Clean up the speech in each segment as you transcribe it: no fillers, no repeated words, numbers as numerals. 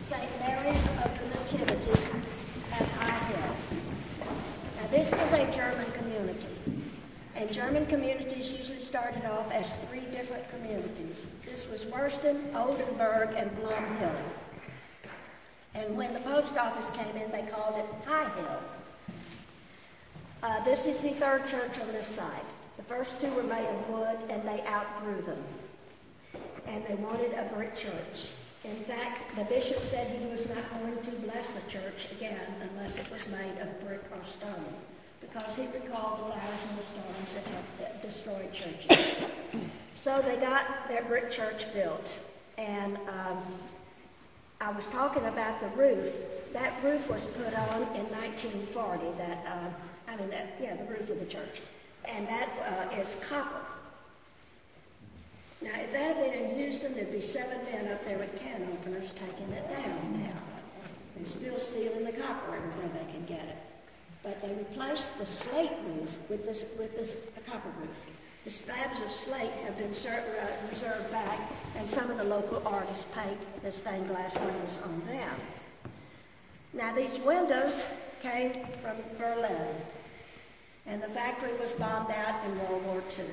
St. Mary's of the Nativity at High Hill. Now this is a German community. And German communities usually started off as 3 different communities. This was Worston, Oldenburg, and Blum Hill. And when the post office came in, they called it High Hill. This is the 3rd church on this side. The first 2 were made of wood, and they outgrew them. And they wanted a brick church. In fact, the bishop said he was not going to bless the church again unless it was made of brick or stone, because he recalled the fires and the storms that had destroyed churches. So they got their brick church built. And I was talking about the roof. That roof was put on in 1940, the roof of the church. And that is copper. Now, if that had been in Houston, there'd be 7 men up there with can openers taking it down now. And still stealing the copper everywhere they can get it. But they replaced the slate roof with this copper roof. The slabs of slate have been reserved back, and some of the local artists paint the stained glass windows on them. Now, these windows came from Berlin, and the factory was bombed out in World War II.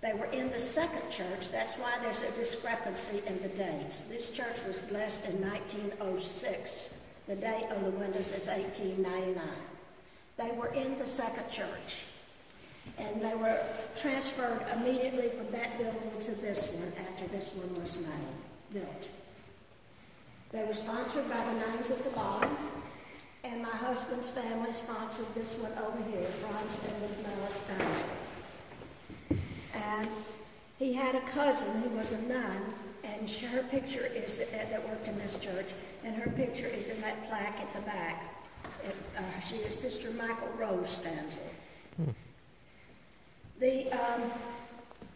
They were in the 2nd church. That's why there's a discrepancy in the dates. This church was blessed in 1906. The date on the windows is 1899. They were in the 2nd church, and they were transferred immediately from that building to this one after this one was built. They were sponsored by the names at the bottom, and my husband's family sponsored this one over here, Franz and Mela Stein. And he had a cousin who was a nun, and her picture is that worked in this church, and her picture is in that plaque at the back. She is Sister Michael Rose Stanzel.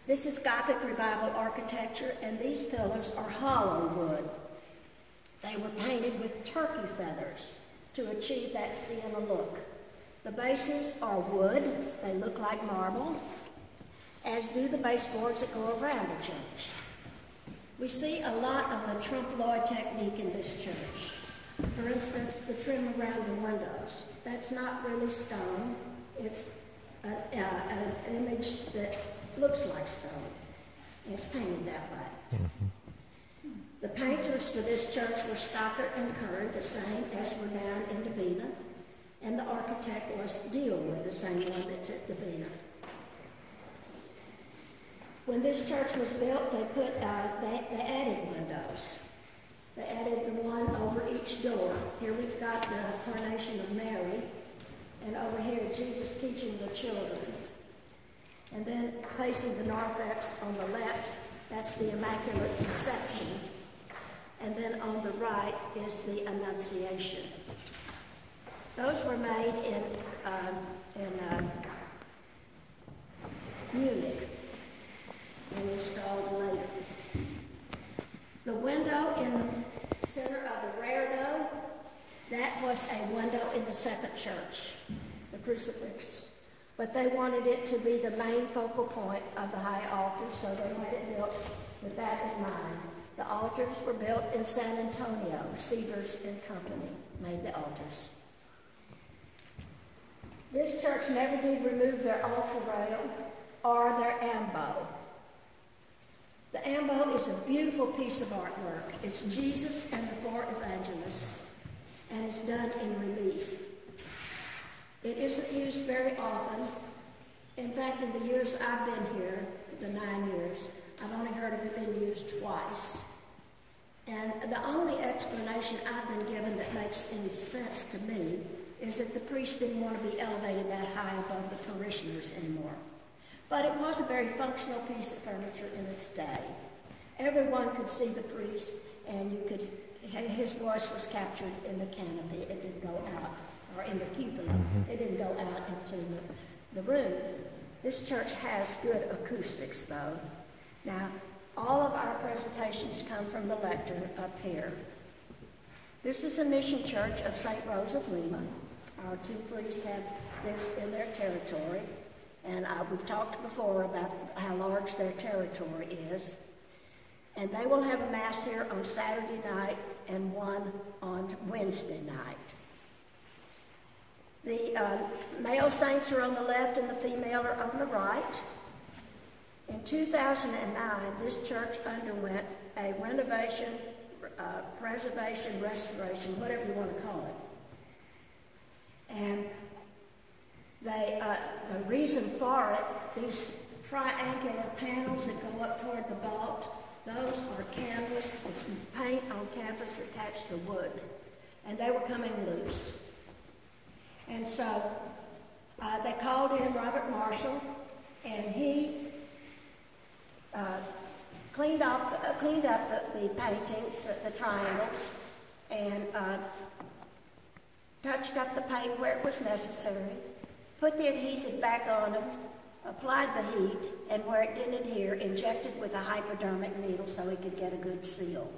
This is Gothic Revival architecture, and these pillars are hollow wood. They were painted with turkey feathers to achieve that sienna look. The bases are wood. They look like marble, as do the baseboards that go around the church. We see a lot of the trompe-l'oeil technique in this church. For instance, the trim around the windows. That's not really stone. It's an image that looks like stone. It's painted that way. Mm-hmm. The painters for this church were Stockert and Kern, the same as were down in Dabina, and the architect was Dealwood, the same one that's at Dabina. When this church was built, they added windows. They added the one over each door. Here we've got the coronation of Mary, and over here Jesus teaching the children. And then facing the narthex on the left, that's the Immaculate Conception. And then on the right is the Annunciation. Those were made in Munich and installed later. The window in the center of the reredo, that was a window in the 2nd church, the crucifix. But they wanted it to be the main focal point of the high altar, so they had it built with that in mind. The altars were built in San Antonio. Severs and Company made the altars. This church never did remove their altar rail or their ambo. The ambo is a beautiful piece of artwork. It's Jesus and the 4 evangelists, and it's done in relief. It isn't used very often. In fact, in the years I've been here, the 9 years, I've only heard of it being used twice. And the only explanation I've been given that makes any sense to me is that the priest didn't want to be elevated that high above the parishioners anymore. But it was a very functional piece of furniture in its day. Everyone could see the priest, and his voice was captured in the canopy. It didn't go out, or in the cupola. Mm-hmm. It didn't go out into the room. This church has good acoustics, though. Now, all of our presentations come from the lectern up here. This is a mission church of St. Rose of Lima. Our 2 priests have this in their territory. And we've talked before about how large their territory is. And they will have a Mass here on Saturday night and one on Wednesday night. The male saints are on the left and the female are on the right. In 2009, this church underwent a renovation, preservation, restoration, whatever you want to call it. And the reason for it, these triangular panels that go up toward the vault, those are canvas, it's paint on canvas attached to wood. And they were coming loose. And so they called in Robert Marshall, and he cleaned up the paintings, the triangles, and touched up the paint where it was necessary, put the adhesive back on them, applied the heat, and where it didn't adhere, injected with a hypodermic needle so he could get a good seal.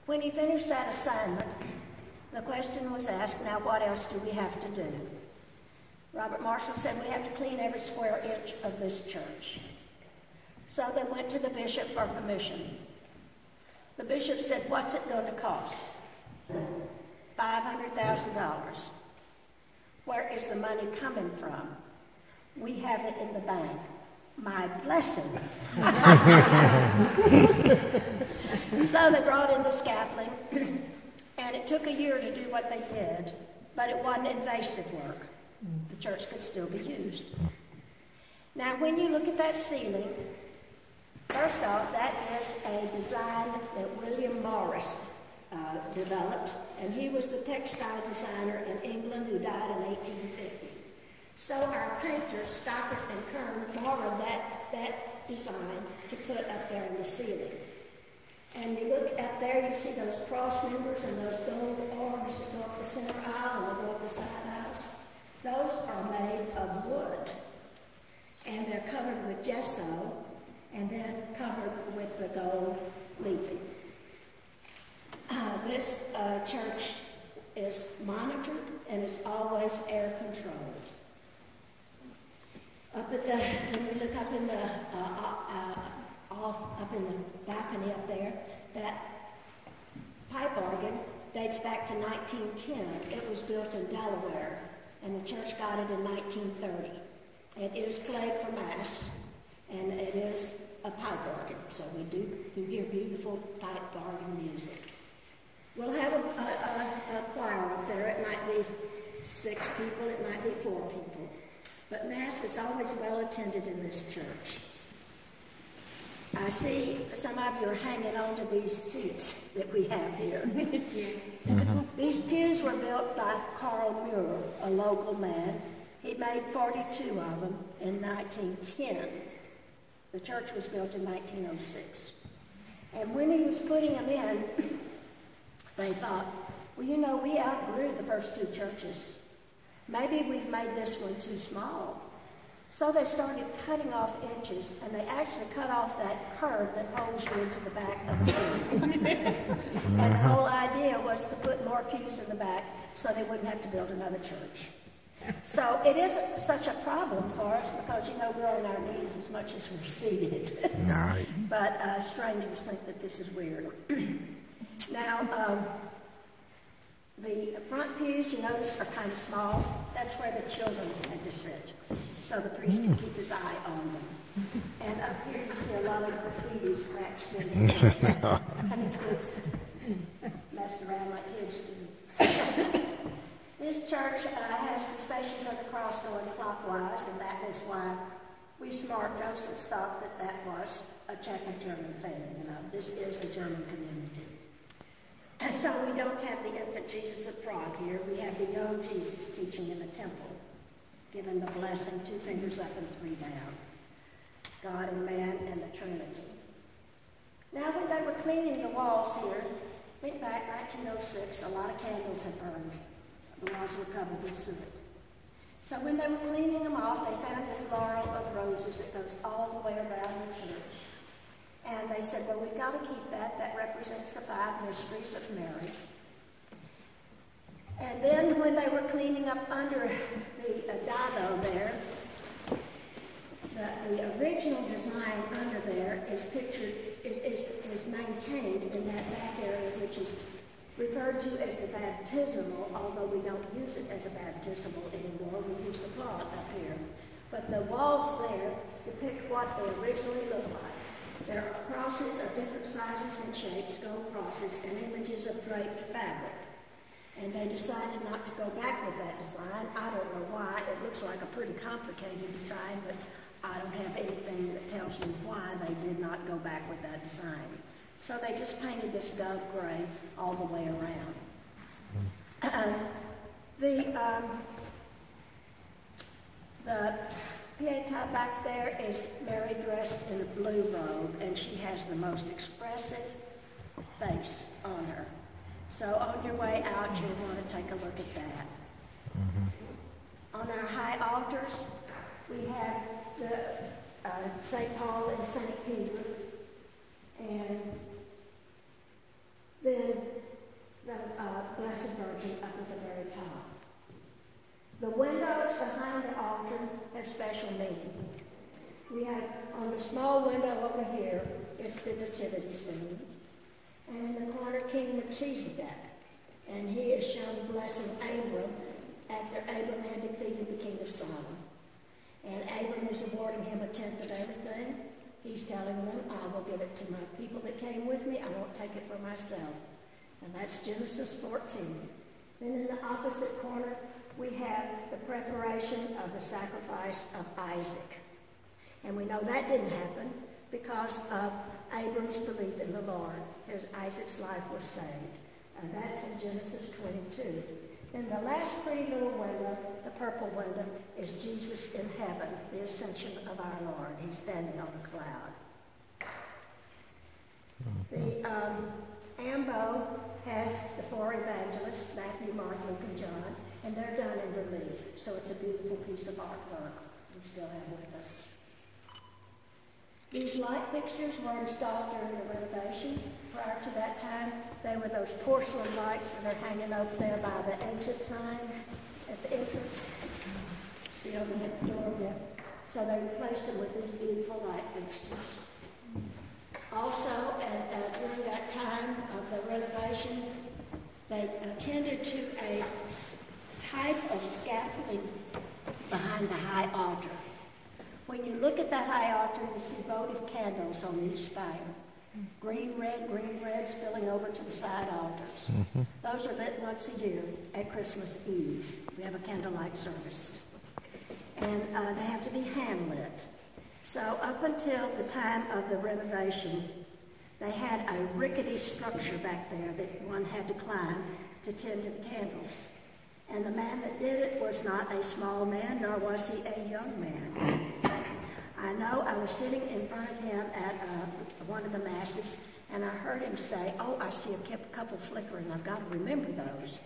When he finished that assignment, the question was asked, now what else do we have to do? Robert Marshall said, we have to clean every square inch of this church. So they went to the bishop for permission. The bishop said, what's it going to cost? $500,000. Where is the money coming from? We have it in the bank. My blessing. So they brought in the scaffolding, and it took a year to do what they did, but it wasn't invasive work. The church could still be used. Now, when you look at that ceiling, first off, that is a design that William Morris developed, and he was the textile designer in England who died in 1850. So our painters, Stockert and Kern, borrowed that design to put up there in the ceiling. And you look up there, you see those cross members and those gold orbs that go up the center aisle and go up the side aisles. Those are made of wood, and they're covered with gesso, and then covered with the gold leafing. This church is monitored, and it's always air controlled. When we look up in the balcony up there, that pipe organ dates back to 1910. It was built in Delaware, and the church got it in 1930. It is played for Mass, and it is a pipe organ, so we do hear beautiful pipe organ music. We'll have a choir up there. It might be 6 people, it might be 4 people. But Mass is always well attended in this church. I see some of you are hanging on to these seats that we have here. These pews were built by Carl Muir, a local man. He made 42 of them in 1910. The church was built in 1906. And when he was putting them in, they thought, well, you know, we outgrew the first 2 churches. Maybe we've made this one too small. So they started cutting off inches, and they actually cut off that curve that holds you into the back of the pew. And the whole idea was to put more pews in the back so they wouldn't have to build another church. So it isn't such a problem for us because, you know, we're on our knees as much as we're seated. Right. But strangers think that this is weird. Now, the front pews, you notice, are kind of small. That's where the children had to sit, so the priest can keep his eye on them. And up here you see a lot of graffiti scratched in the place. And the kids messed around like kids do. This church has the Stations of the Cross going clockwise, and that is why we smart Josephs thought that that was a Czech-German thing. You know, this is a German community. And so we don't have the infant Jesus of Prague here. We have the young Jesus teaching in the temple, giving the blessing, 2 fingers up and 3 down. God and man and the Trinity. Now, when they were cleaning the walls here, think back, 1906, a lot of candles had burned. The walls were covered with soot. So when they were cleaning them off, they found this laurel of roses that goes all the way around the church. And they said, well, we've got to keep that. That represents the 5 mysteries of Mary. And then when they were cleaning up under the dado there, the original design under there is pictured, is maintained in that back area, which is to as the baptismal, although we don't use it as a baptismal anymore. We use the font up here. But the walls there depict what they originally looked like. There are crosses of different sizes and shapes, gold crosses, and images of draped fabric. And they decided not to go back with that design. I don't know why. It looks like a pretty complicated design, but I don't have anything that tells me why they did not go back with that design. So they just painted this dove gray all the way around. The Pietà back there is Mary dressed in a blue robe, and she has the most expressive face on her. So on your way out, you'll want to take a look at that. On our high altars, we have the St. Paul and St. Peter, and then the Blessed Virgin up at the very top. The windows behind the altar have special meaning. We have, on the small window over here, it's the nativity scene. And in the corner, King Melchizedek. And he is shown blessing Abram after Abram had defeated the king of Sodom. And Abram is awarding him a tenth of everything. He's telling them, I will give it to my people that came with me. I won't take it for myself. And that's Genesis 14. Then in the opposite corner, we have the preparation of the sacrifice of Isaac. And we know that didn't happen because of Abram's belief in the Lord. Isaac's life was saved. And that's in Genesis 22. Then the last pretty little window, the purple window, is Jesus in heaven, the ascension of our Lord. He's standing on a cloud. The ambo has the four evangelists, Matthew, Mark, Luke, and John, and they're done in relief. So it's a beautiful piece of artwork we still have with us. These light fixtures were installed during the renovation. Prior to that time, they were those porcelain lights that are hanging up there by the exit sign at the entrance. See over at the door there? So they replaced them with these beautiful light fixtures. Also, during that time of the renovation, they attended to a type of scaffolding behind the high altar. When you look at that high altar, you see votive candles on each spire. Green, red, spilling over to the side altars. Those are lit once a year at Christmas Eve. We have a candlelight service. And they have to be hand-lit. So up until the time of the renovation, they had a rickety structure back there that one had to climb to tend to the candles. And the man that did it was not a small man, nor was he a young man. I know I was sitting in front of him at one of the masses, and I heard him say, oh, I see a couple flickering. I've got to remember those.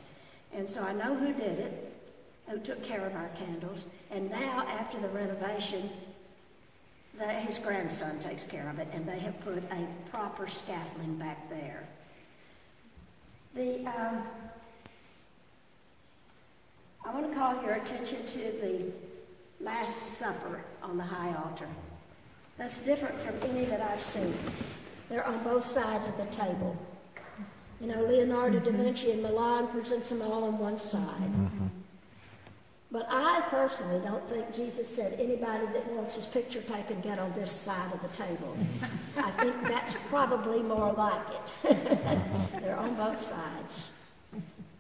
And so I know who did it, who took care of our candles. And now, after the renovation, his grandson takes care of it, and they have put a proper scaffolding back there. I want to call your attention to the Last Supper on the high altar. That's different from any that I've seen. They're on both sides of the table. You know, Leonardo da Vinci in Milan presents them all on one side. But I personally don't think Jesus said anybody that wants his picture taken get on this side of the table. I think that's probably more like it. They're on both sides.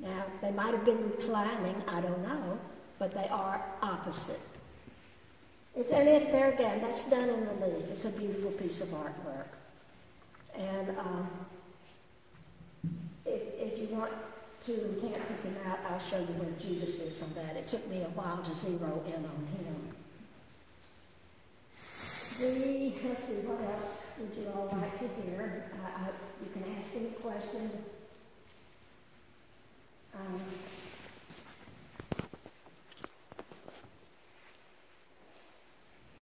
Now, they might have been reclining, I don't know, but they are opposite. And there again, that's done in relief. It's a beautiful piece of artwork. And if you want to and can't pick him out, I'll show you where Judas is on that. It took me a while to zero in on him. Let's see, what else would you all like to hear? You can ask any question.